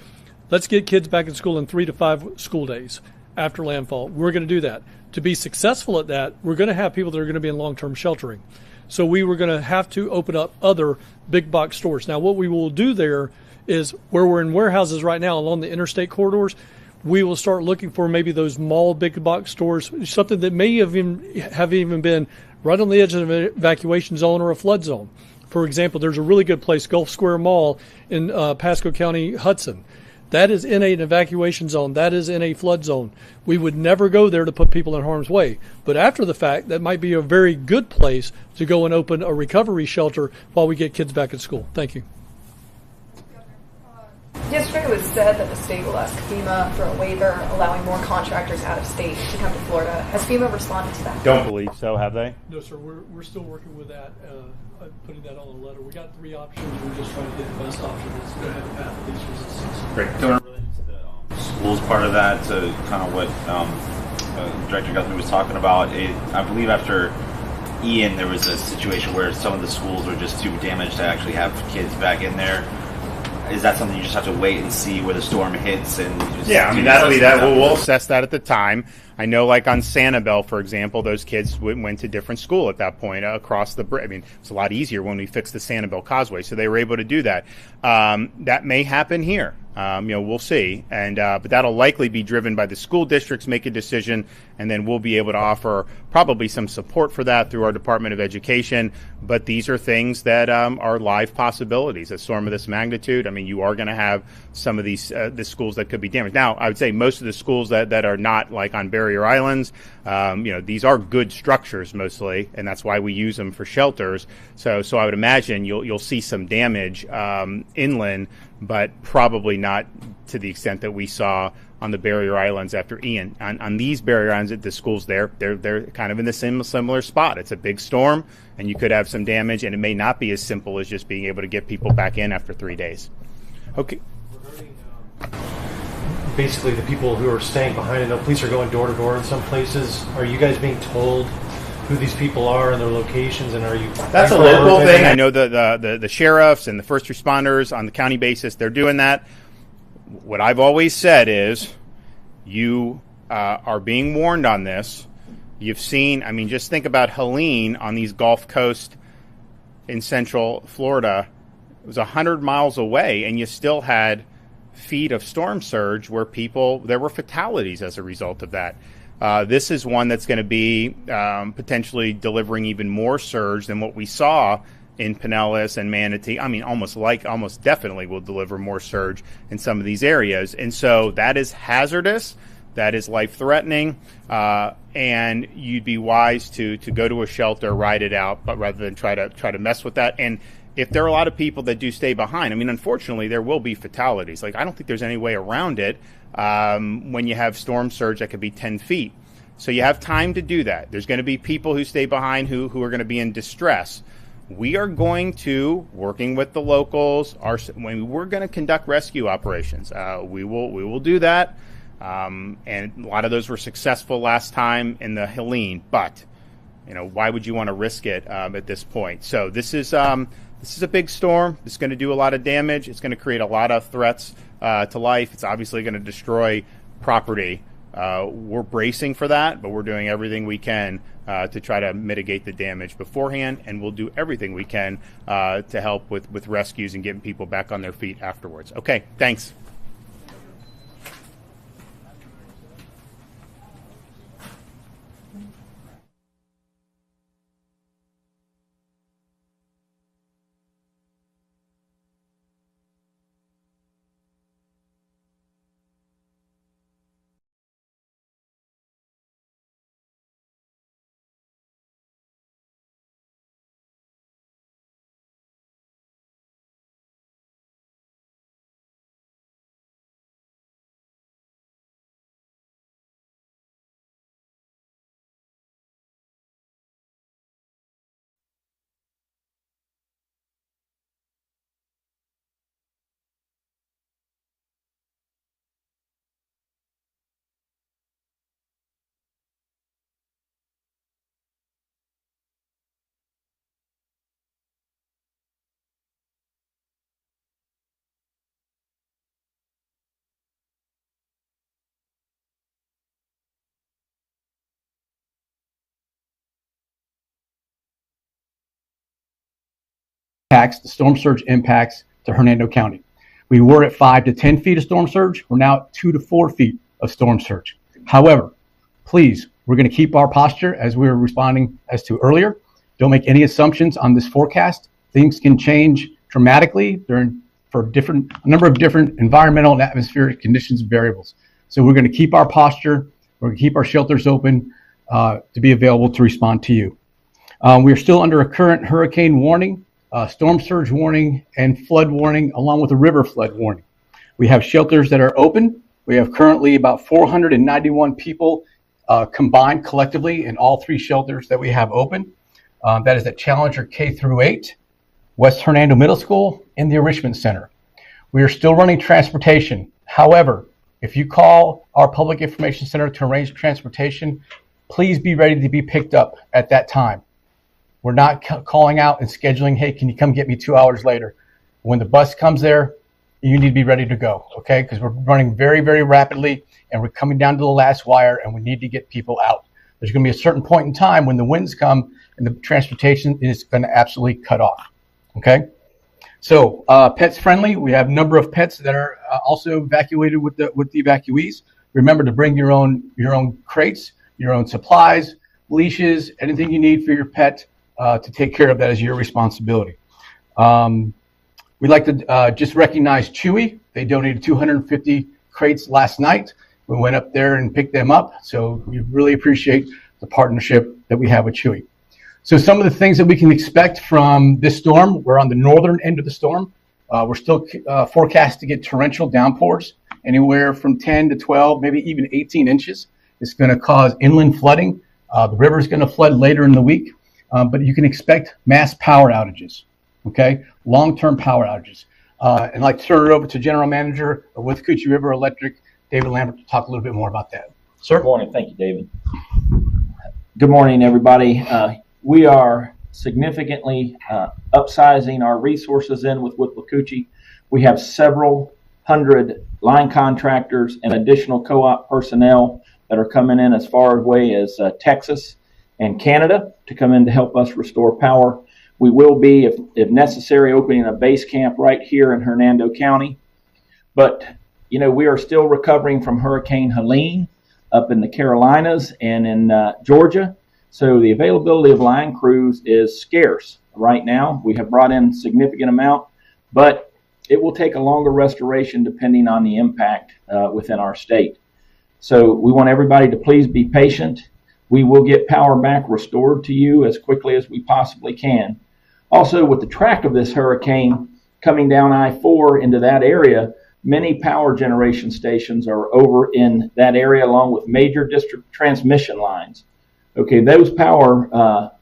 let's get kids back in school in 3 to 5 school days after landfall. We're going to do that. To be successful at that, we're going to have people that are going to be in long-term sheltering. So we were going to have to open up other big box stores. Now, what we will do there is, where we're in warehouses right now along the interstate corridors, we will start looking for maybe those mall big box stores, something that may have even been right on the edge of an evacuation zone or a flood zone. For example, there's a really good place, Gulf Square Mall in Pasco County, Hudson. That is in an evacuation zone. That is in a flood zone. We would never go there to put people in harm's way. But after the fact, that might be a very good place to go and open a recovery shelter while we get kids back at school. Thank you. Yesterday it was said that the state will ask FEMA for a waiver allowing more contractors out of state to come to Florida. Has FEMA responded to that? Don't believe so, have they? No, sir. We're still working with that, putting that on the letter. We got 3 options. We're just trying to get the best option that's going to have a path of least resistance. Great. Related to the schools part of that, to kind of what Director Guthrie was talking about, I believe after Ian, there was a situation where some of the schools were just too damaged to actually have kids back in there. Is that something you just have to wait and see where the storm hits? And that'll be that. We'll assess that at the time. I know, like on Sanibel, for example, those kids went to different school at that point across the bridge. It's a lot easier when we fixed the Sanibel Causeway, so they were able to do that. That may happen here. We'll see. But that'll likely be driven by the school districts make a decision, and then we'll be able to offer probably some support for that through our Department of Education. But these are things that are live possibilities. A storm of this magnitude, you are going to have some of these the schools that could be damaged. Now, I would say most of the schools that are not like on barrier islands, these are good structures mostly, and that's why we use them for shelters. So I would imagine you'll see some damage inland, but probably not to the extent that we saw on the barrier islands after Ian. On these barrier islands, the schools they're kind of in the similar spot. It's a big storm, and you could have some damage, and it may not be as simple as just being able to get people back in after 3 days. Okay. Basically, the people who are staying behind, and the police are going door to door in some places. Are you guys being told who these people are and their locations, and are you? That's a local thing. I know the sheriffs and the first responders on the county basis, they're doing that. What I've always said is, you are being warned on this. You've seen, just think about Helene on these Gulf Coast in central Florida. It was 100 miles away, and you still had feet of storm surge where there were fatalities as a result of that. This is one that's going to be potentially delivering even more surge than what we saw in Pinellas and Manatee. Almost definitely will deliver more surge in some of these areas. And so that is hazardous. That is life-threatening. And you'd be wise to go to a shelter, ride it out, but rather than try to mess with that. And if there are a lot of people that do stay behind, unfortunately, there will be fatalities. I don't think there's any way around it when you have storm surge that could be 10 feet. So you have time to do that. There's going to be people who stay behind who are going to be in distress. We are going to, working with the locals, we're going to conduct rescue operations. We will do that. And a lot of those were successful last time in the Helene, but why would you want to risk it at this point? So this is this is a big storm. It's going to do a lot of damage. It's going to create a lot of threats to life. It's obviously going to destroy property. We're bracing for that, but we're doing everything we can to try to mitigate the damage beforehand, and we'll do everything we can to help with rescues and getting people back on their feet afterwards. Okay, thanks. The storm surge impacts to Hernando County. We were at 5 to 10 feet of storm surge. We're now at 2 to 4 feet of storm surge. However, please, we're going to keep our posture as we were responding as to earlier. Don't make any assumptions on this forecast. Things can change dramatically for a number of different environmental and atmospheric conditions and variables. So we're going to keep our posture. We're going to keep our shelters open to be available to respond to you. We are still under a current hurricane warning, storm surge warning, and flood warning, along with a river flood warning. We have shelters that are open. We have currently about 491 people combined collectively in all 3 shelters that we have open. That is at Challenger K through 8, West Hernando Middle School, and the Enrichment Center. We are still running transportation. However, if you call our Public Information Center to arrange transportation, please be ready to be picked up at that time. We're not calling out and scheduling, hey, can you come get me 2 hours later? When the bus comes there, you need to be ready to go, okay? Because we're running very, very rapidly, and we're coming down to the last wire, and we need to get people out. There's going to be a certain point in time when the winds come and the transportation is going to absolutely cut off, okay? So pets friendly, we have a number of pets that are also evacuated with the evacuees. Remember to bring your own crates, your own supplies, leashes, anything you need for your pet to take care of. That is your responsibility. We'd like to just recognize Chewy. They donated 250 crates last night. We went up there and picked them up. So we really appreciate the partnership that we have with Chewy. So some of the things that we can expect from this storm, we're on the northern end of the storm. We're still forecast to get torrential downpours, anywhere from 10 to 12, maybe even 18 inches. It's going to cause inland flooding. The river is going to flood later in the week, but you can expect mass power outages, okay? Long-term power outages. And I'd like to turn it over to General Manager with Coochie River Electric, David Lambert, to talk a little bit more about that. Sir? Good morning. Thank you, David. Good morning, everybody. We are significantly upsizing our resources in with Withlacoochee. We have several hundred line contractors and additional co-op personnel that are coming in as far away as Texas and Canada to come in to help us restore power. We will be, if necessary, opening a base camp right here in Hernando County. But, you know, we are still recovering from Hurricane Helene up in the Carolinas and in Georgia. So the availability of line crews is scarce right now. We have brought in a significant amount, but it will take a longer restoration depending on the impact within our state. So we want everybody to please be patient. We will get power back restored to you as quickly as we possibly can. Also, with the track of this hurricane coming down I-4 into that area, many power generation stations are over in that area along with major district transmission lines. Okay, those power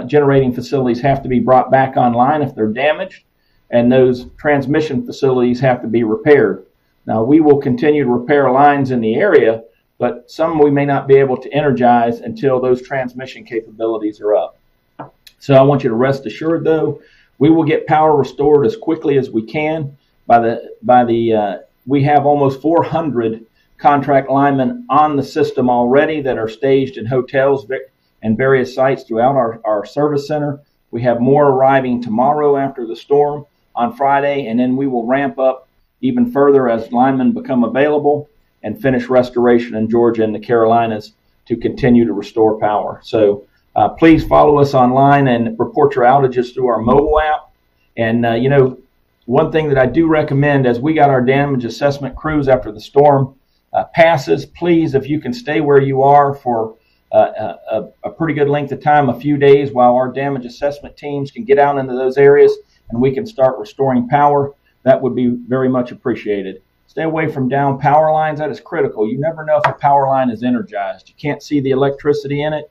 generating facilities have to be brought back online if they're damaged, and those transmission facilities have to be repaired. Now, we will continue to repair lines in the area, but some we may not be able to energize until those transmission capabilities are up. So I want you to rest assured, though, We will get power restored as quickly as we can. We have almost 400 contract linemen on the system already that are staged in hotels and various sites throughout our service center. We have more arriving tomorrow after the storm on Friday, and then we will ramp up even further as linemen become available and finish restoration in Georgia and the Carolinas to continue to restore power. So please follow us online and report your outages through our mobile app. And, one thing that I do recommend, as we got our damage assessment crews after the storm passes, please, if you can stay where you are for a pretty good length of time, a few days, while our damage assessment teams can get out into those areas and we can start restoring power, that would be very much appreciated. Stay away from down power lines. That is critical. You never know if a power line is energized. You can't see the electricity in it.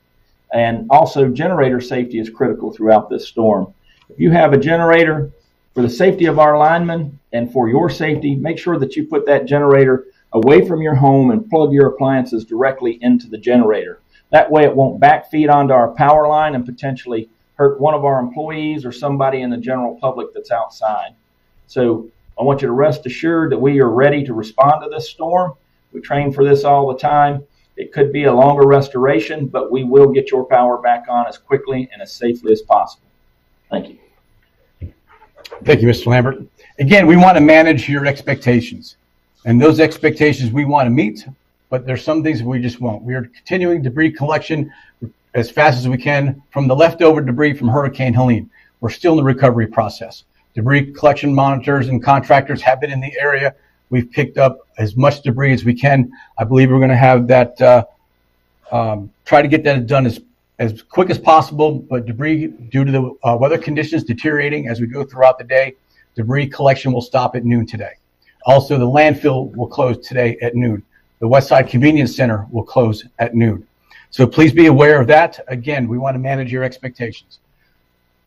And also, generator safety is critical throughout this storm. If you have a generator, for the safety of our linemen and for your safety, make sure that you put that generator away from your home and plug your appliances directly into the generator. That way it won't backfeed onto our power line and potentially hurt one of our employees or somebody in the general public that's outside. So I want you to rest assured that we are ready to respond to this storm. We train for this all the time. It could be a longer restoration, but we will get your power back on as quickly and as safely as possible. Thank you. Thank you, Mr. Lambert. Again, we want to manage your expectations. And those expectations we want to meet, but there's some things we just won't. We are continuing debris collection as fast as we can from the leftover debris from Hurricane Helene. We're still in the recovery process. Debris collection monitors and contractors have been in the area. We've picked up as much debris as we can. I believe we're going to have that, try to get that done as quick as possible, but debris, due to the weather conditions deteriorating as we go throughout the day, debris collection will stop at noon today. Also, the landfill will close today at noon. The Westside Convenience Center will close at noon. So please be aware of that. Again, we want to manage your expectations.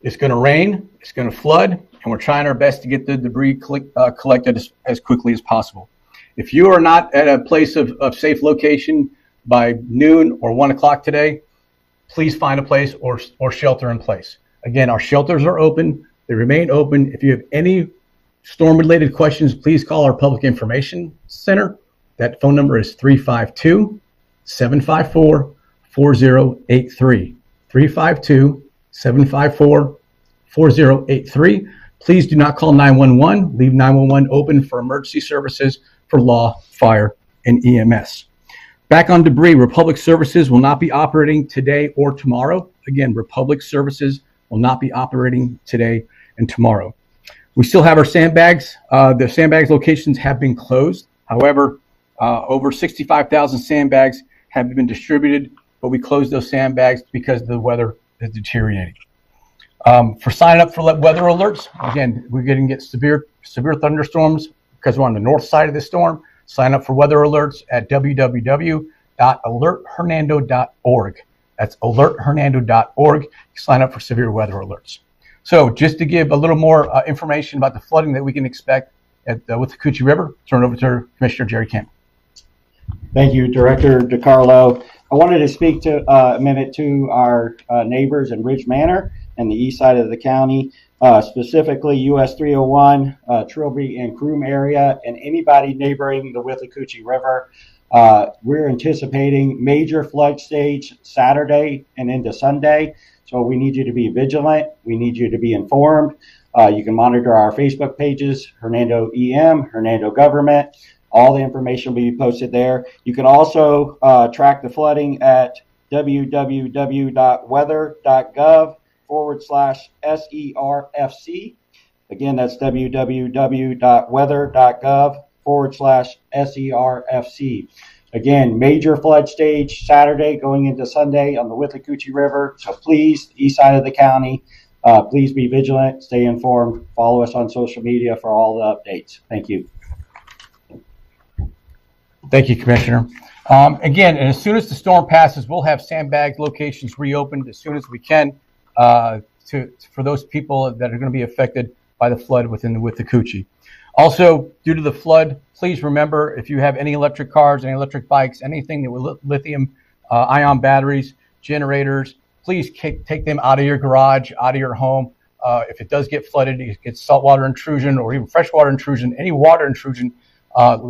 It's going to rain, it's going to flood, and we're trying our best to get the debris collected as quickly as possible. If you are not at a place of safe location by noon or 1 o'clock today, please find a place or shelter in place. Again, our shelters are open. They remain open. If you have any storm-related questions, please call our Public Information Center. That phone number is 352-754-4083. 352-754-4083. Please do not call 911. Leave 911 open for emergency services for law, fire, and EMS. Back on debris, Republic Services will not be operating today or tomorrow. Again, Republic Services will not be operating today and tomorrow. We still have our sandbags. The sandbags locations have been closed. However, over 65,000 sandbags have been distributed, but we closed those sandbags because the weather is deteriorating. For signing up for weather alerts, again, we're going to get severe thunderstorms because we're on the north side of the storm. Sign up for weather alerts at www.alerthernando.org. That's alerthernando.org. Sign up for severe weather alerts. So just to give a little more information about the flooding that we can expect with the Withlacoochee River, turn it over to Commissioner Jerry Camp. Thank you, Director DiCarlo. I wanted to speak to a minute to our neighbors in Ridge Manor and the east side of the county, specifically US 301, Trilby and Croom area, and anybody neighboring the Withlacoochee River. We're anticipating major flood stage Saturday and into Sunday. So we need you to be vigilant. We need you to be informed. You can monitor our Facebook pages, Hernando EM, Hernando Government. All the information will be posted there. You can also track the flooding at www.weather.gov/SERFC. Again, that's www.weather.gov/SERFC. Again, major flood stage Saturday going into Sunday on the Withlacoochee River. So please, east side of the county, please be vigilant, stay informed, follow us on social media for all the updates. Thank you. Thank you, Commissioner. Again, and as soon as the storm passes, we'll have sandbag locations reopened as soon as we can for those people that are going to be affected by the flood within the Withlacoochee. Also, due to the flood, please remember, if you have any electric cars, any electric bikes, anything that with lithium ion batteries, generators, please take them out of your garage, out of your home. if it does get flooded, it gets saltwater intrusion or even freshwater intrusion, any water intrusion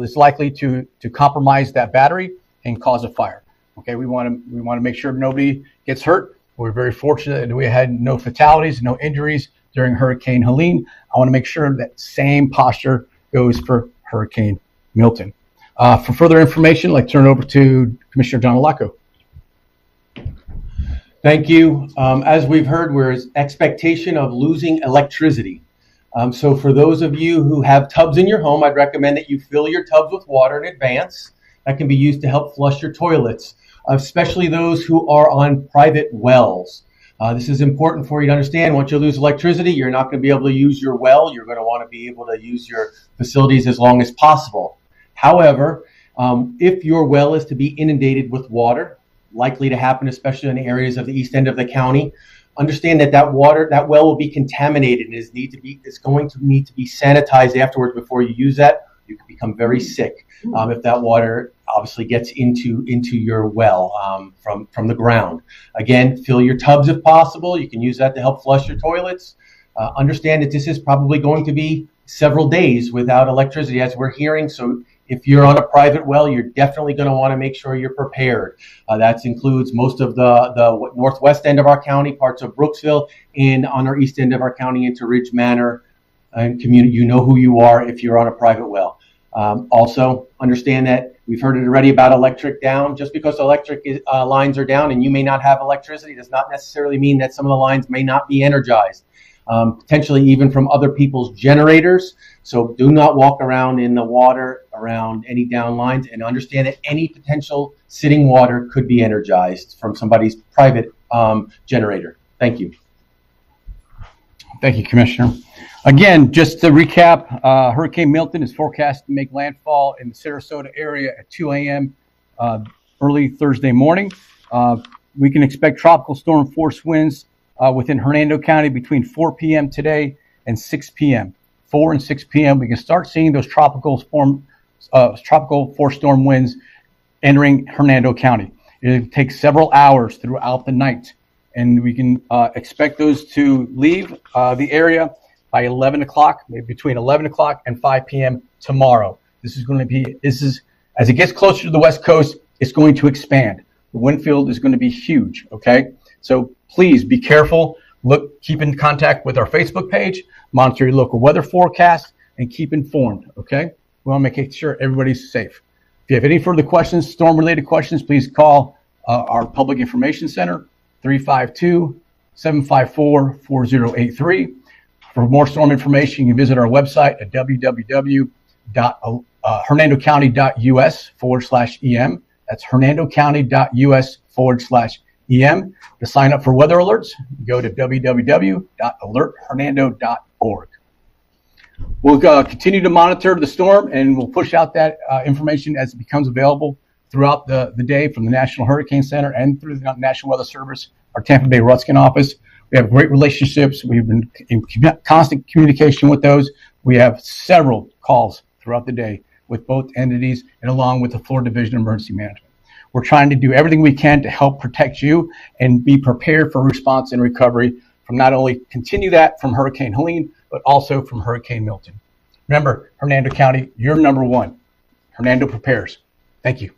is likely to compromise that battery and cause a fire. Okay, we want to make sure nobody gets hurt. We're very fortunate that we had no fatalities, no injuries during Hurricane Helene. I want to make sure that same posture goes for Hurricane Milton. For further information, I'd like to turn it over to Commissioner John Alacco. Thank you. As we've heard, there's expectation of losing electricity. So for those of you who have tubs in your home, I'd recommend that you fill your tubs with water in advance. That can be used to help flush your toilets, especially those who are on private wells. This is important for you to understand. Once you lose electricity, you're not going to be able to use your well. You're going to want to be able to use your facilities as long as possible. However, if your well is to be inundated with water, likely to happen, especially in the areas of the east end of the county, understand that that well will be contaminated and is going to need to be sanitized afterwards before you use that. You can become very sick if that water obviously gets into your well from the ground. Again, fill your tubs if possible. You can use that to help flush your toilets. Understand that this is probably going to be several days without electricity, as we're hearing. So if you're on a private well, you're definitely going to want to make sure you're prepared. That includes most of the northwest end of our county, parts of Brooksville, and on our east end of our county into Ridge Manor and community. You know who you are if you're on a private well. Also, understand that we've heard it already about electric down. Just because electric lines are down and you may not have electricity does not necessarily mean that some of the lines may not be energized. Potentially even from other people's generators. So do not walk around in the water around any down lines, and understand that any potential sitting water could be energized from somebody's private generator. Thank you. Thank you, Commissioner. Again, just to recap, Hurricane Milton is forecast to make landfall in the Sarasota area at 2 a.m. Early Thursday morning. We can expect tropical storm force winds within Hernando County between 4 p.m. today and 6 p.m. 4 and 6 p.m. we can start seeing those tropical force storm winds entering Hernando County. It takes several hours throughout the night, and we can expect those to leave the area by 11 o'clock, maybe between 11 o'clock and 5 p.m. tomorrow. This is as it gets closer to the West Coast, it's going to expand. The wind field is going to be huge, okay? So please be careful. Keep in contact with our Facebook page, monitor your local weather forecast, and keep informed, okay? We want to make sure everybody's safe. If you have any further questions, storm-related questions, please call our Public Information Center, 352-754-4083. For more storm information, you can visit our website at www.hernandocounty.us/EM. That's hernandocounty.us/EM. To sign up for weather alerts, go to www.alerthernando.org. We'll continue to monitor the storm, and we'll push out that information as it becomes available throughout the day from the National Hurricane Center and through the National Weather Service, our Tampa Bay Ruskin office. We have great relationships. We've been in constant communication with those. We have several calls throughout the day with both entities and along with the Florida Division of Emergency Management. We're trying to do everything we can to help protect you and be prepared for response and recovery from not only continue that from Hurricane Helene, but also from Hurricane Milton. Remember, Hernando County, you're number one. Hernando prepares. Thank you.